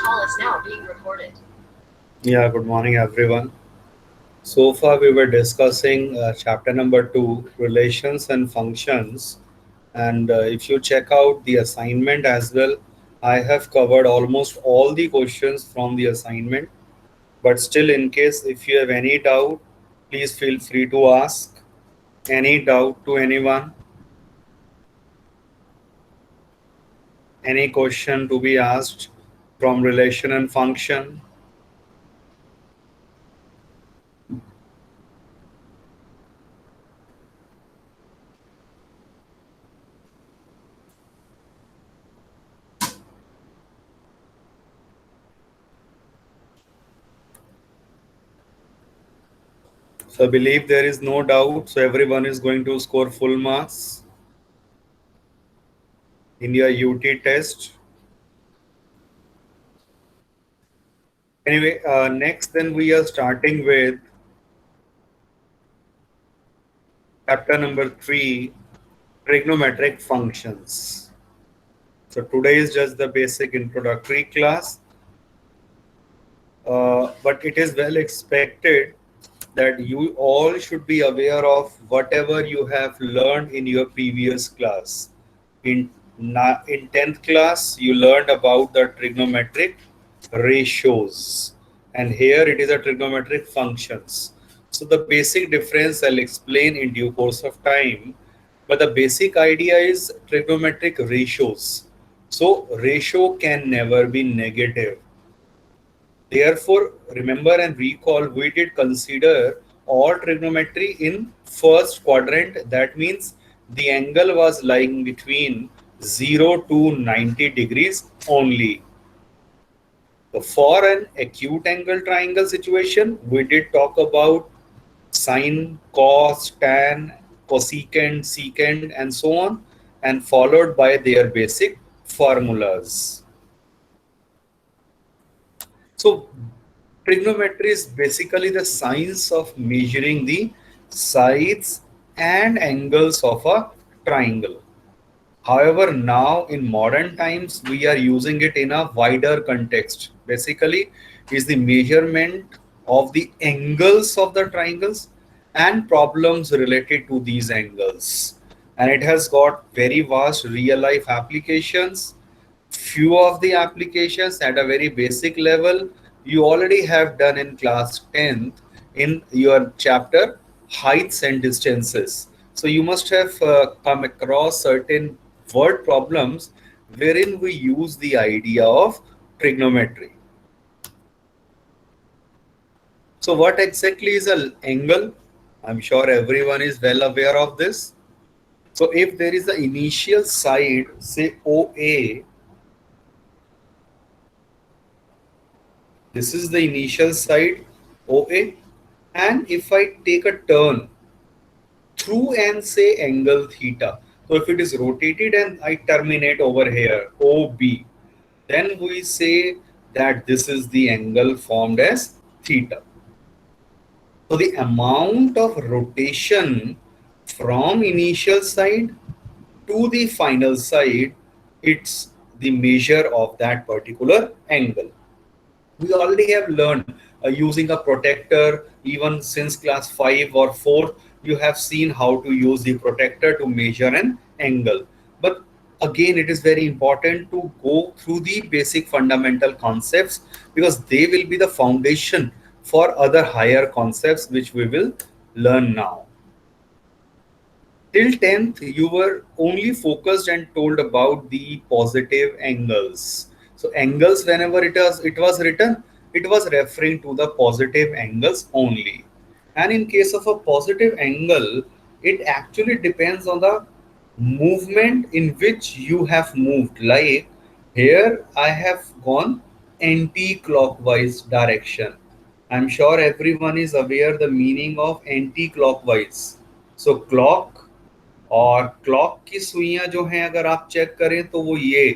call is now being recorded. Yeah, good morning, everyone. So far, we were discussing chapter number 2, relations and functions. And if you check out the assignment as well, I have covered almost all the questions from the assignment. But still, in case if you have any doubt, please feel free to ask any doubt to anyone, any question to be asked from relation and function. So I believe there is no doubt. So everyone is going to score full marks in your UT test. Anyway, next then we are starting with chapter number 3, trigonometric functions. So today is just the basic introductory class, but it is well expected that you all should be aware of whatever you have learned in your previous class. In 10th class, you learned about the trigonometric ratios, and here it is a trigonometric functions. So the basic difference I'll explain in due course of time, but the basic idea is trigonometric ratios. So ratio can never be negative. Therefore, remember and recall, we did consider all trigonometry in first quadrant. That means the angle was lying between 0 to 90 degrees only. So for an acute angle triangle situation, we did talk about sine, cos, tan, cosecant, secant, and so on, and followed by their basic formulas. So trigonometry is basically the science of measuring the sides and angles of a triangle. However, now in modern times, we are using it in a wider context. Basically, is the measurement of the angles of the triangles and problems related to these angles. And it has got very vast real life applications. Few of the applications at a very basic level you already have done in class 10th in your chapter heights and distances. So you must have come across certain word problems wherein we use the idea of trigonometry. So what exactly is an angle? I'm sure everyone is well aware of this. So if there is the initial side, say OA, this is the initial side OA, and if I take a turn through and say angle theta, so if it is rotated and I terminate over here OB, then we say that this is the angle formed as theta. So the amount of rotation from initial side to the final side, it's the measure of that particular angle. We already have learned using a protractor. Even since class 5 or 4 you have seen how to use the protractor to measure an angle, but again it is very important to go through the basic fundamental concepts because they will be the foundation for other higher concepts which we will learn now. Till 10th, you were only focused and told about the positive angles. So angles, whenever it was written, it was referring to the positive angles only. And in case of a positive angle, it actually depends on the movement in which you have moved. Like here, I have gone anti-clockwise direction. I'm sure everyone is aware the meaning of anti-clockwise. So clock और clock की सुइयां जो हैं अगर आप check करें तो वो ये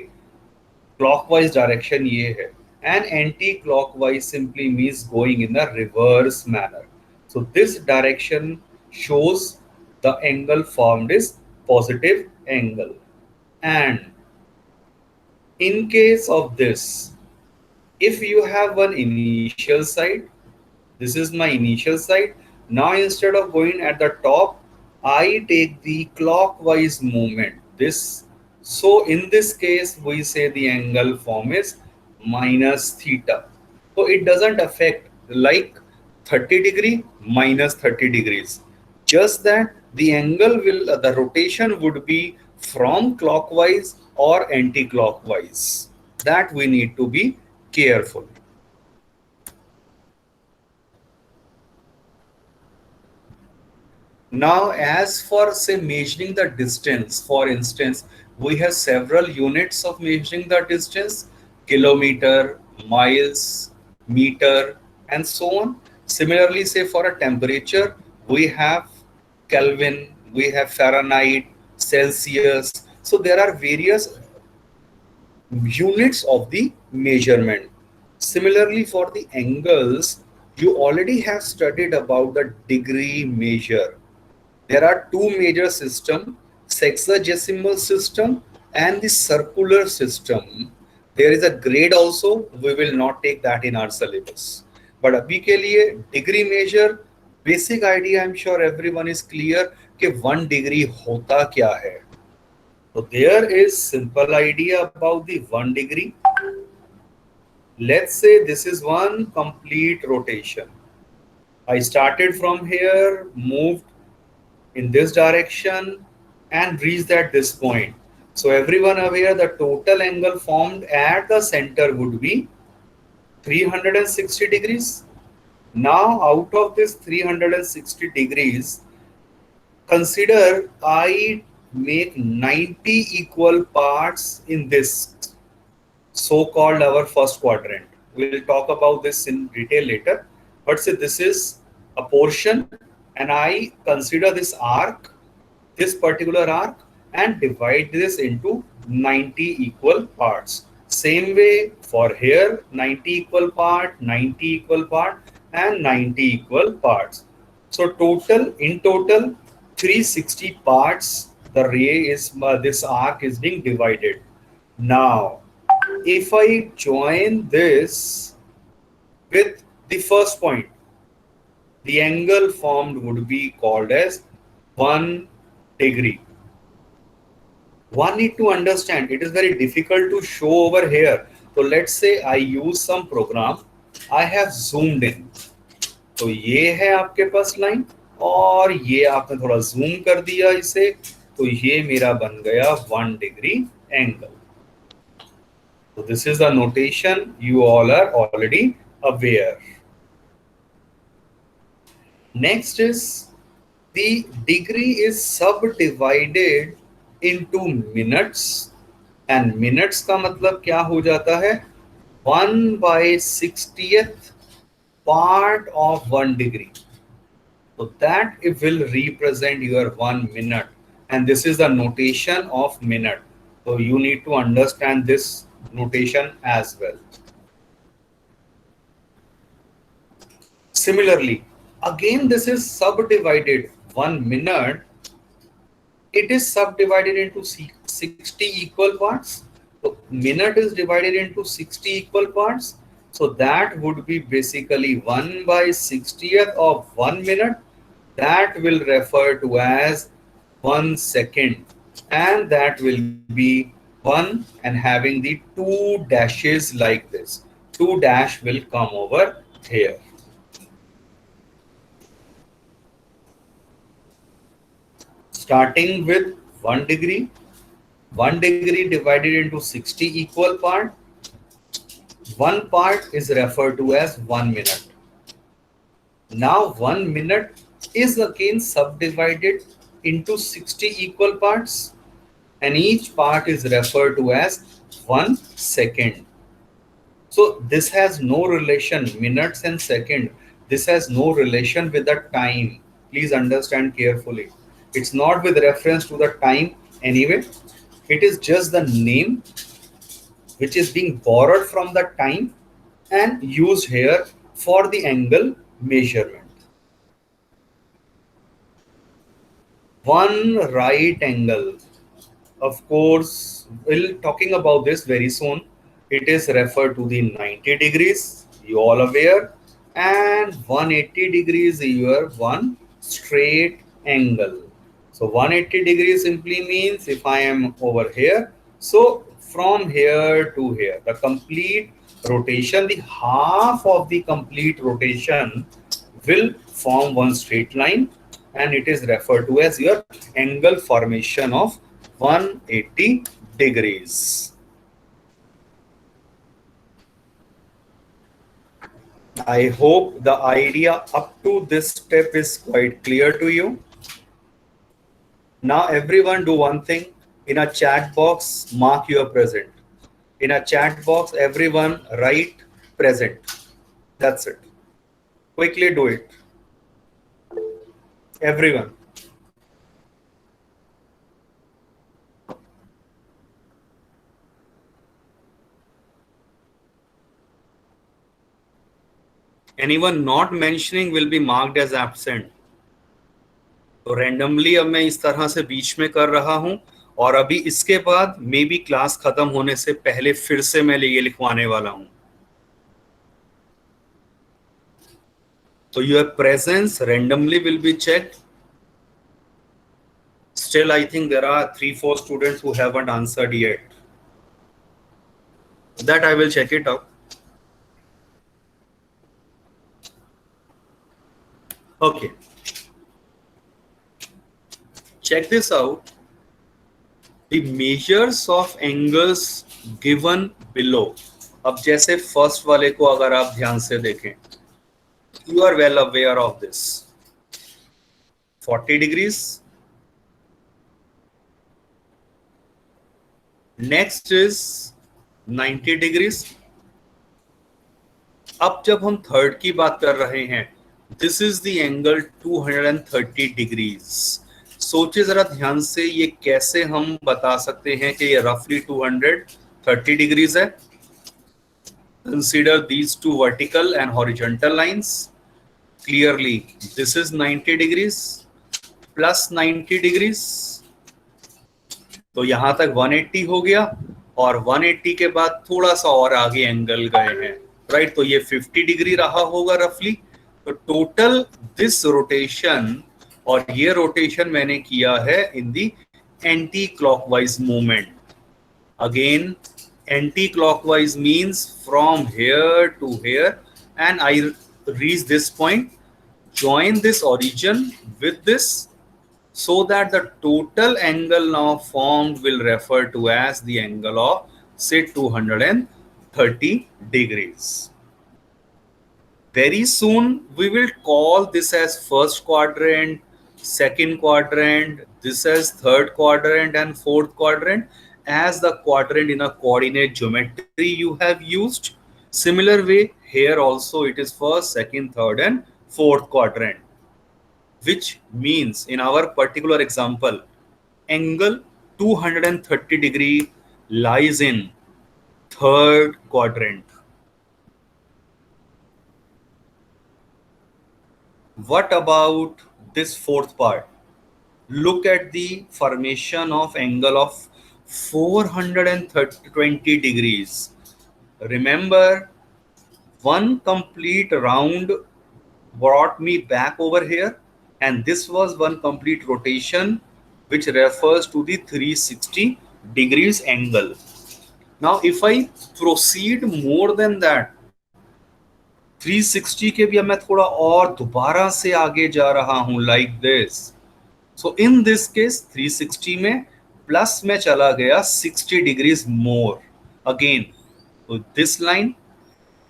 क्लॉकवाइज डायरेक्शन ये है and anti clockwise simply means going in the reverse manner. So this direction shows the angle formed is positive angle. And in case of this, If you have one initial side, this is my initial side. Now instead of going at the top, I take the clockwise movement. This, so in this case, we say the angle form is minus theta. So it doesn't affect like 30 degree minus 30 degrees. Just that the angle will, the rotation would be from clockwise or anti-clockwise. That we need to be careful. Now, as for say measuring the distance, for instance, we have several units of measuring the distance: kilometer, miles, meter, and so on. Similarly, say for a temperature, we have Kelvin, we have Fahrenheit, Celsius. So there are various units of the measurement. Similarly, for the angles, you already have studied about the degree measure. There are two major systems, sexagesimal system and the circular system. There is a grade also, we will not take that in our syllabus. But अभी के लिए degree measure, basic idea I'm sure everyone is clear कि 1 degree होता क्या है. So there is simple idea about the 1 degree. Let's say this is one complete rotation. I started from here, moved in this direction and reached at this point. So everyone aware the total angle formed at the center would be 360 degrees. Now out of this 360 degrees, consider I make 90 equal parts in this so-called our first quadrant. We'll talk about this in detail later. But say this is a portion and I consider this arc, this particular arc, and divide this into 90 equal parts. Same way for here, 90 equal part, 90 equal part, and 90 equal parts. So in total 360 parts the ray is, this arc is being divided. Now if I join this with the first point, the angle formed would be called as 1 degree. One need to understand, it is very difficult to show over here. So let's say I use some program, I have zoomed in. तो ये है आपके पास line और ये आपने थोड़ा zoom कर दिया इसे, तो ये मेरा बन गया 1 degree angle. So this is the notation you all are already aware. Next is the degree is subdivided into minutes and minutes का मतलब क्या हो जाता है 1/60th part of 1 degree. So that it will represent your 1 minute and this is the notation of minute. So you need to understand this notation as well. Similarly, again this is subdivided 1 minute. It is subdivided into 60 equal parts. So minute is divided into 60 equal parts. So that would be basically 1/60th of 1 minute. That will refer to as 1 second. And that will be 1 and having the 2 dashes like this. 2 dash will come over here. Starting with 1 degree. 1 degree divided into 60 equal part. One part is referred to as 1 minute. Now 1 minute is again subdivided into 60 equal parts and each part is referred to as 1 second. So this has no relation, minutes and second. This has no relation with the time. Please understand carefully. It's not with reference to the time anyway. It is just the name which is being borrowed from the time and used here for the angle measurement. One right angle. Of course, we'll talking about this very soon. it is referred to the 90 degrees, you all aware, and 180 degrees is your one straight angle. So 180 degrees simply means if I am over here, so from here to here, the complete rotation, the half of the complete rotation will form one straight line, and it is referred to as your angle formation of 180 degrees. I hope the idea up to this step is quite clear to you. Now everyone do one thing. In a chat box, mark your present. In a chat box, everyone write present. That's it. Quickly do it. Everyone. Anyone not mentioning will be marked as absent. तो randomly अब मैं इस तरह से बीच में कर रहा हूं, और अभी इसके बाद मे बी क्लास खत्म होने से पहले फिर से मैं ये लिखवाने वाला हूं. So your presence randomly will be checked. Still, I think there are 3-4 students who haven't answered yet. That I will check it out. Okay. Check this out. The measures of angles given below. अब जैसे first वाले को अगर आप ध्यान से देखें, you are well aware of this. 40 degrees. Next is 90 degrees. अब जब हम थर्ड की बात कर रहे हैं, this is the angle 230 degrees. सोचिए जरा ध्यान से, ये कैसे हम बता सकते हैं कि ये रफली 230 degrees है. Consider these two vertical and horizontal lines. Clearly, this is 90 degrees plus 90 degrees. तो यहां तक 180 हो गया, और 180 के बाद थोड़ा सा और आगे एंगल गए हैं, राइट. तो ये 50 डिग्री रहा होगा रफली. तो टोटल दिस रोटेशन, और ये रोटेशन मैंने किया है in the anti clockwise movement. Again anti clockwise means from here to here, and I reach this point, join this origin with this, so that the total angle now formed will refer to as the angle of say 230 degrees. Very soon we will call this as first quadrant, second quadrant, this as third quadrant, and fourth quadrant, as the quadrant in a coordinate geometry you have used. Similar way here also it is first, second, third and fourth quadrant, which means in our particular example, angle 230 degree lies in third quadrant. What about this fourth part? Look at the formation of angle of 420 degrees. Remember, one complete round brought me back over here, and this was one complete rotation, which refers to the 360 degrees angle. Now if I proceed more than that, 360 के भी अब मैं थोड़ा और दोबारा से आगे जा रहा हूं, like this. So in this case 360 में प्लस में चला गया 60 degrees more again to this line,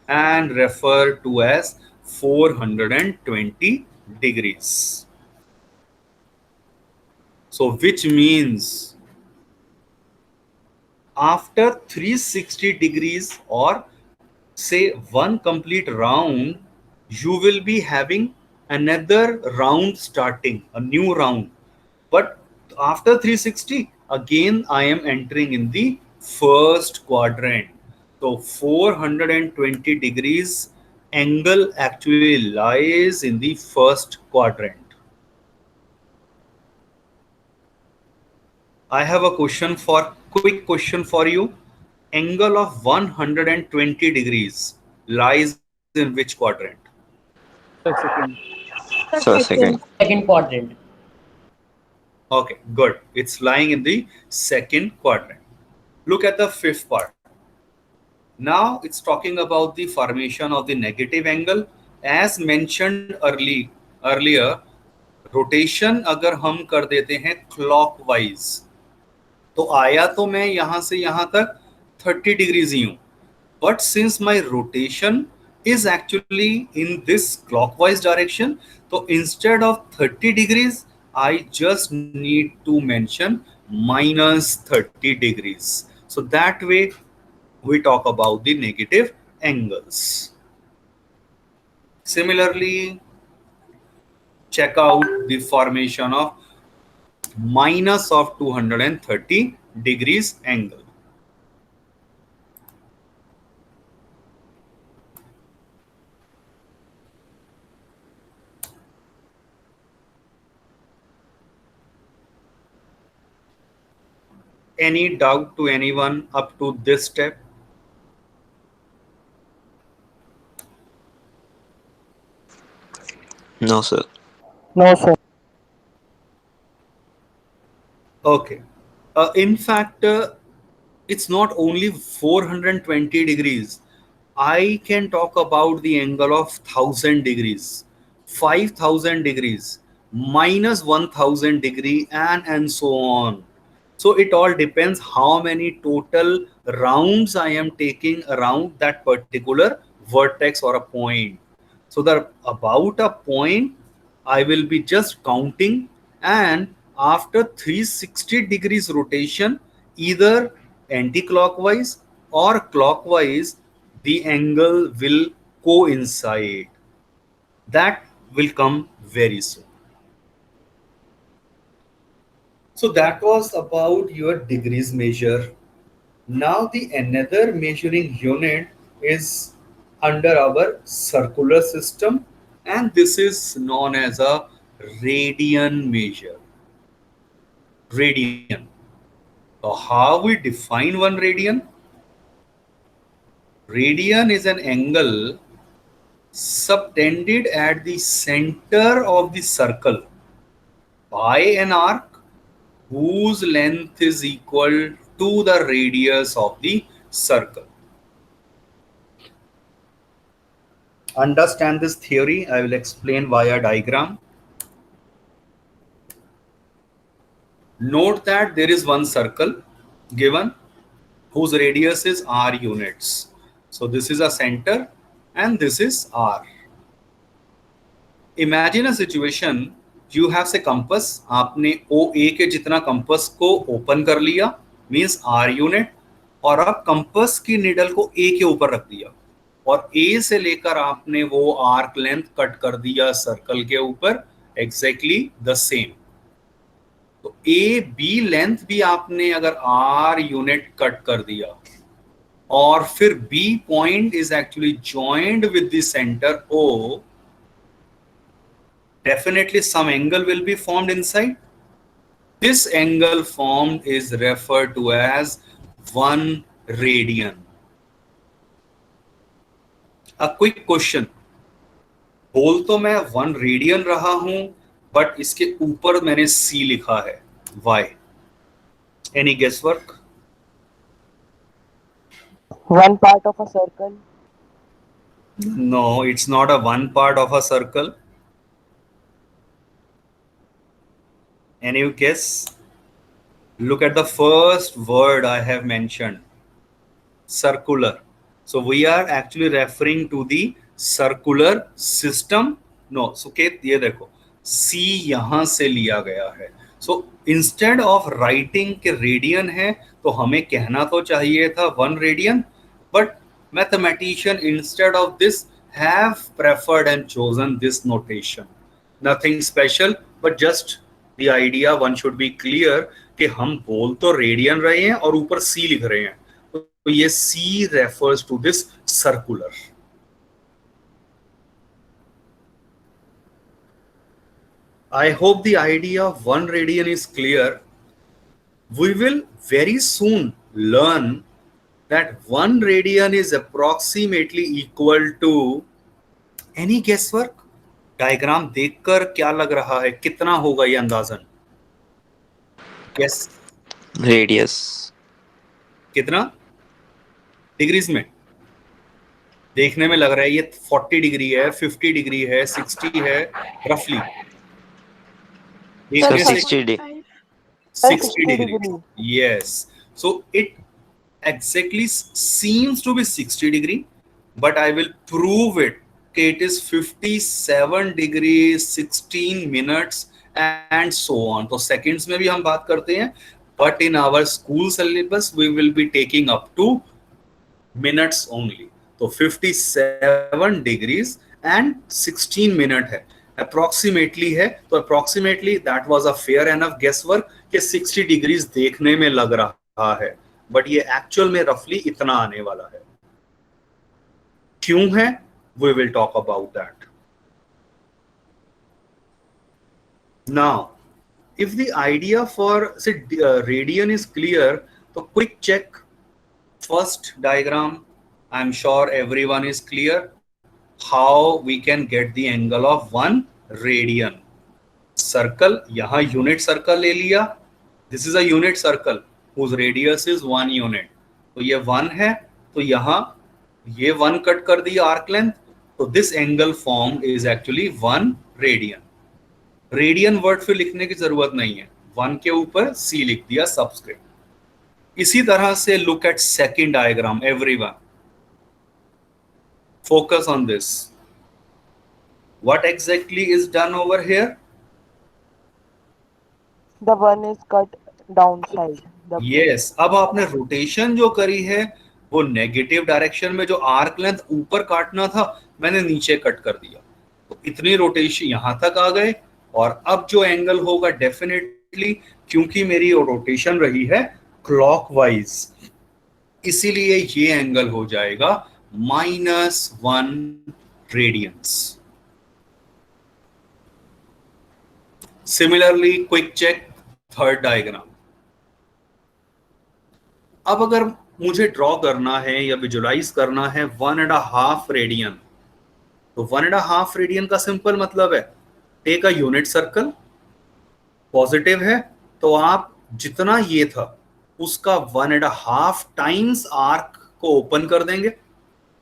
and refer to as 420 degrees. So which means after 360 degrees, or say one complete round, you will be having another round starting, a new round. But after 360, again I am entering in the first quadrant. So 420 degrees angle actually lies in the first quadrant. I have a quick question for you. angle of 120 degrees lies in which quadrant? Sir, second. Sir, second. Second quadrant. Okay, good. It's lying in the second quadrant. Look at the fifth part. Now it's talking about the formation of the negative angle. As mentioned earlier, rotation अगर हम कर देते हैं clockwise तो आया तो मैं यहां से यहां तक 30 डिग्रीज ही हूं, but since my rotation is actually in this clockwise direction, so instead of 30 degrees I just need to mention minus 30 degrees. So that way we talk about the negative angles. Similarly, check out the formation of minus of 230 degrees angle. Any doubt to anyone up to this step? No, sir. No, sir. Okay. In fact, it's not only 420 degrees. I can talk about the angle of 1000 degrees, 5000 degrees, minus 1000 degree, and so on. So it all depends how many total rounds I am taking around that particular vertex or a point. So that about a point, I will be just counting, and after 360 degrees rotation, either anti-clockwise or clockwise, the angle will coincide. That will come very soon. So that was about your degrees measure. Now the another measuring unit is under our circular system, and this is known as a radian measure. Radian. So how we define one radian? Radian is an angle subtended at the center of the circle by an arc whose length is equal to the radius of the circle. Understand this theory. I will explain via diagram. Note that there is one circle given whose radius is r units. So this is a center and this is r. Imagine a situation, you have say compass, आपने OA के जितना compass को open कर लिया, means r unit, और आप compass की needle को A के ऊपर रख दिया और A से लेकर आपने वो आर्क लेंथ कट कर दिया सर्कल के ऊपर, एग्जैक्टली द सेम. तो ए बी लेंथ भी आपने अगर r यूनिट कट कर दिया और फिर B point is actually joined with the centre O, definitely some angle will be formed inside. This angle formed is referred to as 1 radian. A quick question. बोल तो मैं 1 radian रहा हूं, but इसके ऊपर मैंने C लिखा है. Why? Any guesswork? One part of a circle. No, it's not a one part of a circle. Any guess? Look at the first word I have mentioned, circular. So we are actually referring to the circular system. No, Suket ये देखो, C यहां से लिया गया है. So instead of writing के radian है, तो हमें कहना तो चाहिए था 1 radian, but mathematician instead of this have preferred and chosen this notation. Nothing special, but just the idea one should be clear कि हम बोल तो रेडियन रहे हैं और ऊपर C लिख रहे हैं, तो ये C refers to this circular. I hope the idea of 1 radian is clear. We will very soon learn that 1 radian is approximately equal to any guesswork? Diagram देखकर क्या लग रहा है, कितना होगा ये अंदाजन? Yes, Radius. कितना डिग्रीज में देखने में लग रहा है? ये 40 डिग्री है, 50 डिग्री है, 60 है, रफली Sir, Sir, 60 degree. degree. Yes. So it exactly seems to be 60 degree, but I will prove it. Okay, it is 57 degrees, 16 minutes and so on. तो seconds में भी हम बात करते हैं, but in our school syllabus we will be taking up to minutes only. तो 57 degrees and 16 minute है, approximately है. तो approximately that was a fair enough guess work कि 60 डिग्रीज देखने में लग रहा है, बट ये एक्चुअल में रफली इतना आने वाला है. क्यों है? We will talk about that. Now if the idea for say radian is clear, so quick check first diagram. I'm sure everyone is clear how we can get the angle of 1 radian. Circle, यहां unit circle ले लिया. This is a unit circle whose radius is 1 unit. तो ये 1 है, तो यहां ये 1 cut कर दिया आर्क लेंथ. तो this angle form is actually 1 radian. Radian word फिर लिखने की जरूरत नहीं है, 1 के ऊपर सी लिख दिया सबस्क्रिप्ट. इसी तरह से look at second diagram everyone. Focus on this. What exactly is done over here? The one is cut downside. Yes. अब आपने रोटेशन जो करी है वो नेगेटिव डायरेक्शन में. जो आर्क लेंथ ऊपर काटना था मैंने नीचे कट कर दिया, तो इतनी रोटेशन यहां तक आ गए. और अब जो एंगल होगा डेफिनेटली, क्योंकि मेरी रोटेशन रही है क्लॉकवाइज, इसीलिए ये एंगल हो जाएगा -1 radians. Similarly quick check third diagram. अब अगर मुझे ड्रॉ करना है या विजुलाइज करना है 1.5 रेडियन, तो 1.5 रेडियन का सिंपल मतलब है take a unit circle. Positive है तो आप जितना ये था उसका 1.5 टाइम्स आर्क को ओपन कर देंगे.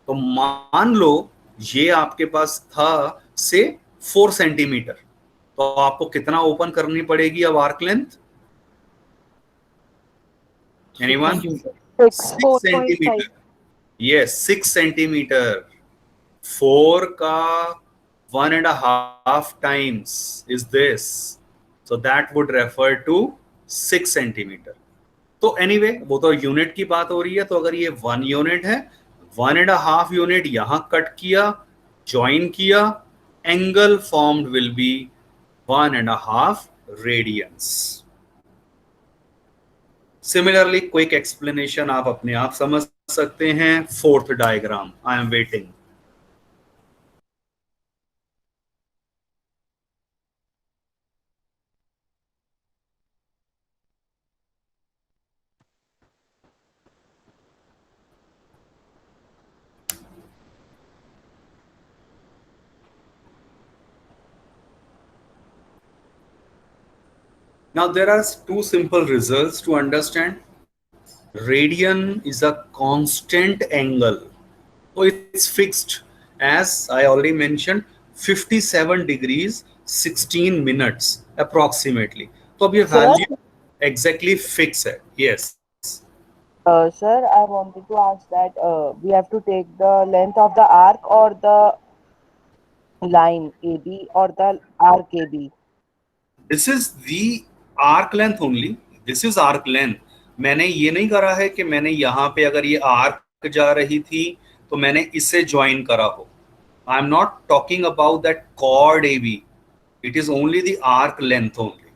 तो मान लो ये आपके पास था से 4 सेंटीमीटर, तो आपको कितना ओपन करनी पड़ेगी अब arc length? Anyone? 6 centimetre. Yes, 6 centimetre. 4 का 1.5 times is this, so that would refer to 6 centimetre. तो एनीवे वो तो यूनिट की बात हो रही है. तो अगर ये 1 यूनिट है, 1.5 यूनिट यहां कट किया, ज्वाइन किया, angle formed will be 1.5 radians. Similarly quick explanation आप अपने आप समझ सकते हैं. Fourth diagram. I am waiting. Now there are two simple results to understand. Radian is a constant angle, so it's fixed, as I already mentioned, 57 degrees 16 minutes approximately. तो अब ये value exactly fix है. Yes. Sir, I wanted to ask that we have to take the length of the arc or the line AB or the arc AB. This is the arc length only. This is arc length. मैंने ये नहीं करा है कि मैंने यहाँ पे अगर ये आर्क जा रही थी तो मैंने इसे ज्वाइन करा हो. I am not talking about that chord AB. It is only the arc length only.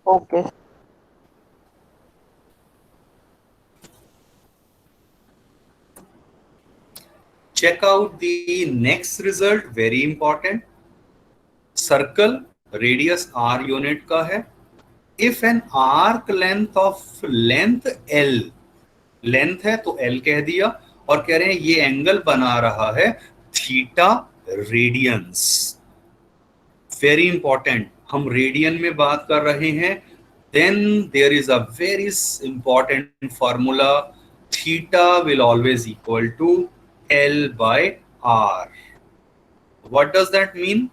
Okay. Check out the next result, very important. Circle radius r unit का है. If an arc length of length L length है तो L कह दिया, और कह रहे हैं ये एंगल बना रहा है थीटा रेडियंस। वेरी इंपॉर्टेंट, हम रेडियन में बात कर रहे हैं। Then there is a very important formula, theta will always equal to L by R. What does that mean?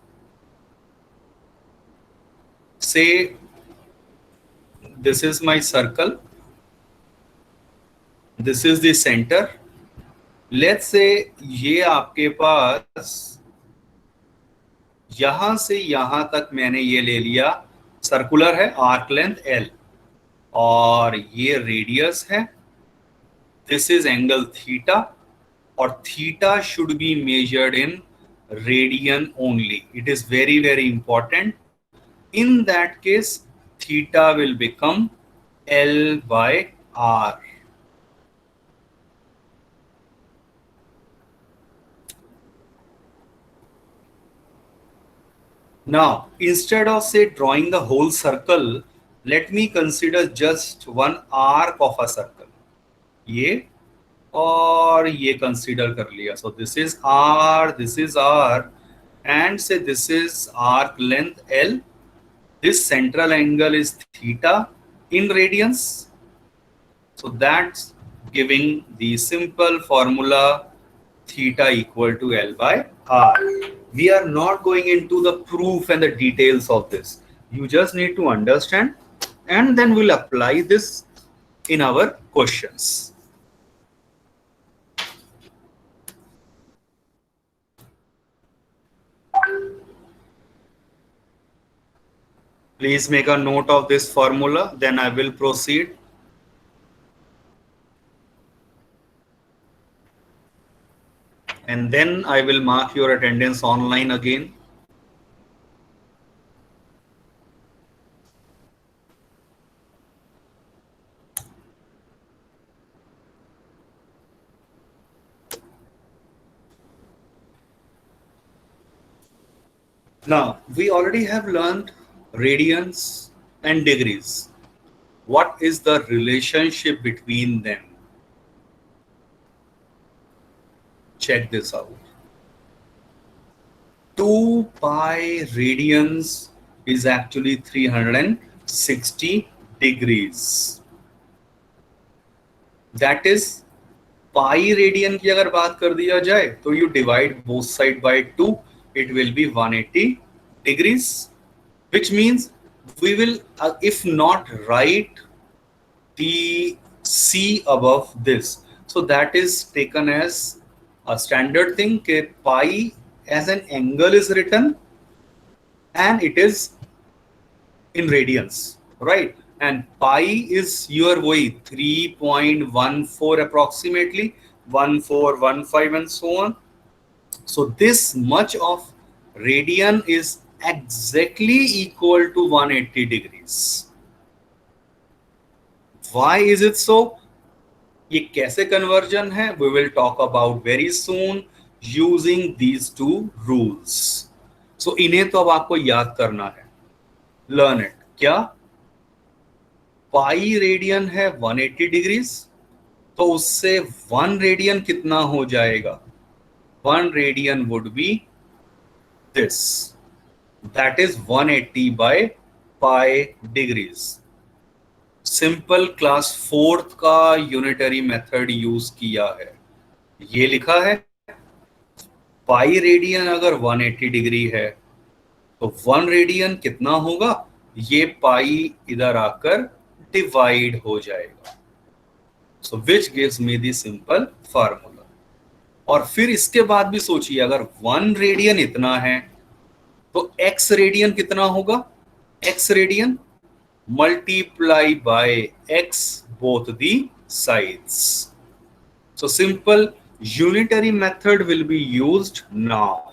Say this is my circle, this is the center. Let's say ये आपके पास यहां से यहां तक मैंने ये ले लिया, सर्कुलर है, आर्क लेंथ एल, और ये रेडियस है, दिस इज एंगल थीटा, और theta should be measured in radian only. It is very very important. In that case, theta will become L by R. Now, instead of say drawing the whole circle, let me consider just one arc of a circle. ये और ये consider कर लिया. So this is R, this is R, and say this is arc length L. This central angle is theta in radians. So that's giving the simple formula theta equal to L by R. We are not going into the proof and the details of this. You just need to understand, and then we'll apply this in our questions. Please make a note of this formula, then I will proceed. And then I will mark your attendance online again. Now, we already have learned radians and degrees. What is the relationship between them? Check this out. 2 pi radians is actually 360 degrees. That is, pi radian की अगर बात कर दिया जाए तो you divide both side by 2, it will be 180 degrees, which means we will, if not write the C above this, so that is taken as a standard thing कि pi as an angle is written and it is in radians, right? And pi is your way 3.14 approximately, 1415 and so on. So this much of radian is exactly equal to 180 degrees. Why is it so? ये कैसे conversion है? We will talk about very soon using these two rules. So इन्हें तो अब आपको याद करना है. Learn it. क्या? पाई रेडियन है 180 डिग्रीज, तो उससे 1 रेडियन कितना हो जाएगा? 1 radian would be this, that is 180 by pi degrees. Simple class 4th का यूनिटरी मेथड यूज किया है. ये लिखा है पाई रेडियन अगर 180 डिग्री है तो 1 रेडियन कितना होगा? ये पाई इधर आकर डिवाइड हो जाएगा. So which gives me the simple formula. और फिर इसके बाद भी सोचिए, अगर 1 रेडियन इतना है तो x रेडियन कितना होगा? x radian multiply by x both the sides. So simple unitary method will be used now,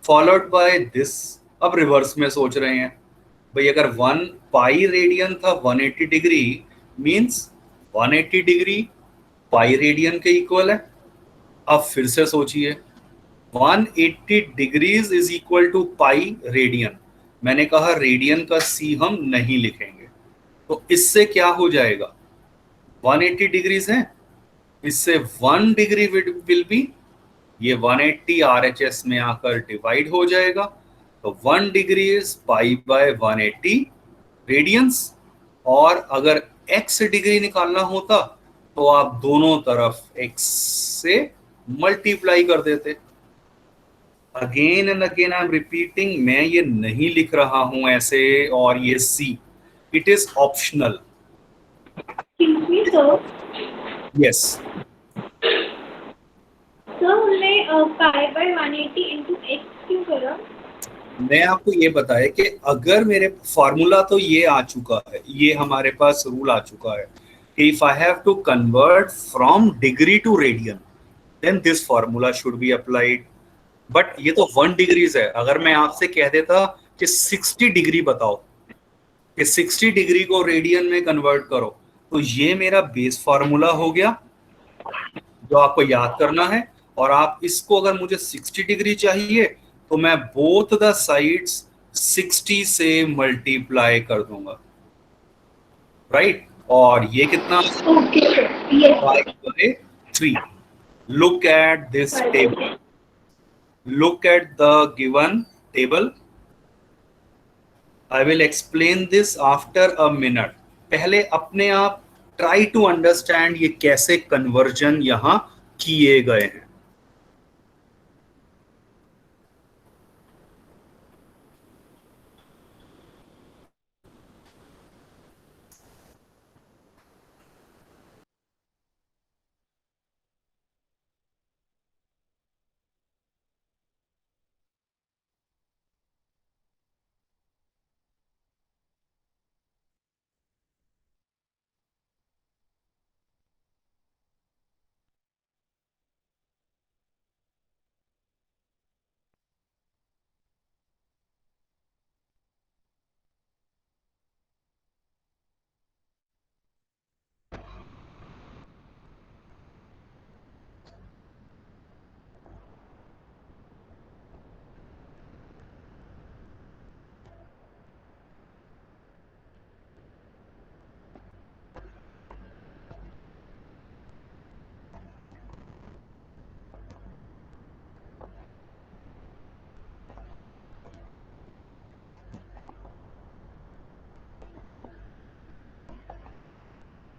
followed by this. अब रिवर्स में सोच रहे हैं भाई, अगर 1 पाई रेडियन था 180 degree, means 180 degree pi radian के इक्वल है. अब फिर से सोचिए, 180 degrees is equal to pi radian. मैंने कहा रेडियन का सी हम नहीं लिखेंगे, तो इससे क्या हो जाएगा? 180 डिग्रीज है, इससे 1 डिग्री विल बी, ये 180 RHS में आकर डिवाइड हो जाएगा, तो 1 degree is pi by 180 radians. और अगर x डिग्री निकालना होता तो आप दोनों तरफ x से मल्टीप्लाई कर देते। Again and again I am repeating, मैं ये नहीं लिख रहा हूं ऐसे, और ये C, it is optional. Excuse me, sir. Yes. Sir हमने पाई बाय 180 इंटू एक्स क्यों करा? मैं आपको ये बताया कि अगर मेरे फॉर्मूला तो ये आ चुका है, ये हमारे पास रूल आ चुका है कि if I have to convert from degree to radian then this formula should be applied. But ये तो 1 डिग्रीज है, अगर मैं आपसे कह देता कि 60 डिग्री बताओ, कि 60 डिग्री को रेडियन में कन्वर्ट करो, तो ये मेरा बेस फॉर्मूला हो गया जो आपको याद करना है। और आप इसको, अगर मुझे 60 डिग्री चाहिए तो मैं बोथ द साइड्स 60 से मल्टीप्लाई कर दूंगा, राइट। और ये कितना? Okay sir, yes 5/3। Look at this table, sir. Look at the given table. I will explain this after a minute. पहले अपने आप ट्राई टू अंडरस्टैंड ये कैसे कन्वर्जन यहां किए गए हैं।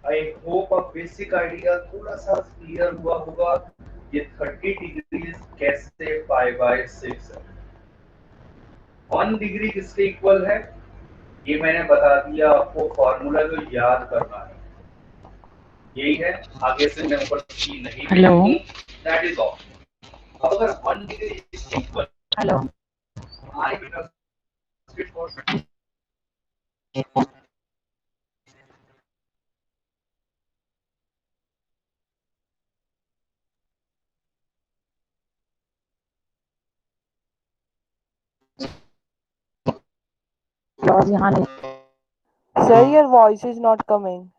आई होप अब बेसिक आइडिया थोड़ा सा क्लियर हुआ होगा। ये 30 डिग्री कैसे 5/6 है। 1 डिग्री किसके इक्वल है, ये मैंने बता दिया आपको, फॉर्मूला जो याद करना है यही है। आगे से मैं ऊपर की नहीं हेलो दैट इज ऑल। अब अगर 1 डिग्री इक्वल, हेलो आई बेटा और यहाँ नहीं Sir, your voice is not coming.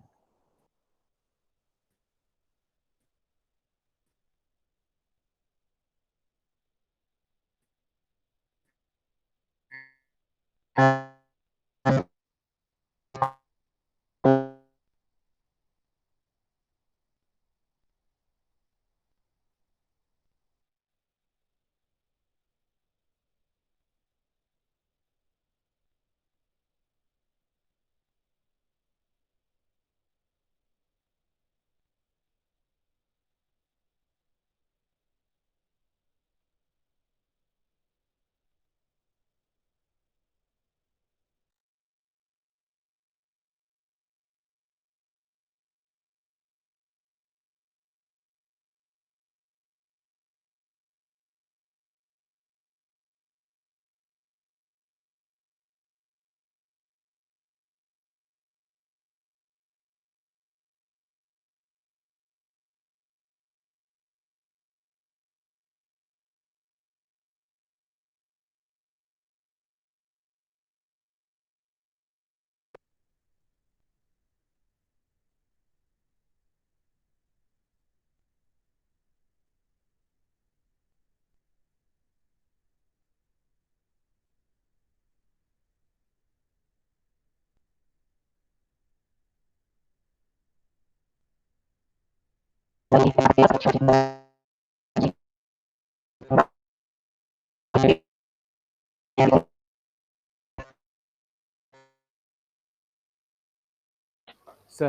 Sir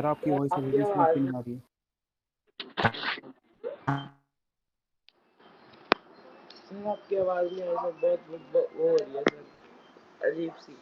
आपकी वॉइस वेरी स्लिपिंग आ रही है। सर आपकी आवाज़ नहीं आ रही सर, बहुत वो हो रही है सर, अजीब सी।